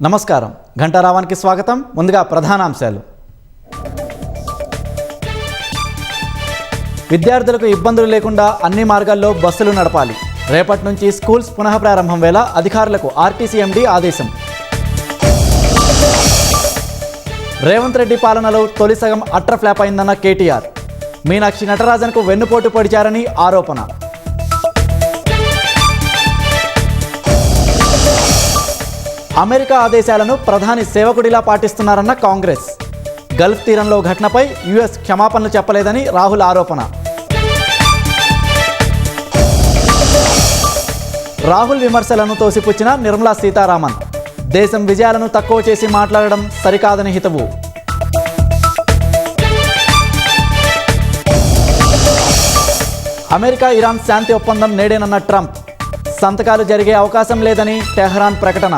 నమస్కారం. ఘంటారావానికి స్వాగతం. ముందుగా ప్రధానాంశాలు. విద్యార్థులకు ఇబ్బందులు లేకుండా అన్ని మార్గాల్లో బస్సులు నడపాలి. రేపటి నుంచి స్కూల్స్ పునః ప్రారంభం వేళ అధికారులకు ఆర్టీసీ ఎండీ ఆదేశం. రేవంత్ రెడ్డి పాలనలో తొలి సగం అట్టర్ ఫ్లాప్ అయిందన్న కేటీఆర్. మీనాక్షి నటరాజన్కు వెన్నుపోటు పొడిచారని ఆరోపణ. అమెరికా ఆదేశాలను ప్రధాని సేవకుడిలా పాటిస్తున్నారన్న కాంగ్రెస్. గల్ఫ్ తీరంలో ఘటనపై యుఎస్ క్షమాపణలు చెప్పలేదని రాహుల్ ఆరోపణ. రాహుల్ విమర్శలను తోసిపుచ్చిన నిర్మలా సీతారామన్. దేశం విజయాలను తక్కువ చేసి మాట్లాడడం సరికాదని హితవు. అమెరికా ఇరాన్ శాంతి ఒప్పందం నేడేనన్న ట్రంప్. సంతకాలు జరిగే అవకాశం లేదని టెహ్రాన్ ప్రకటన.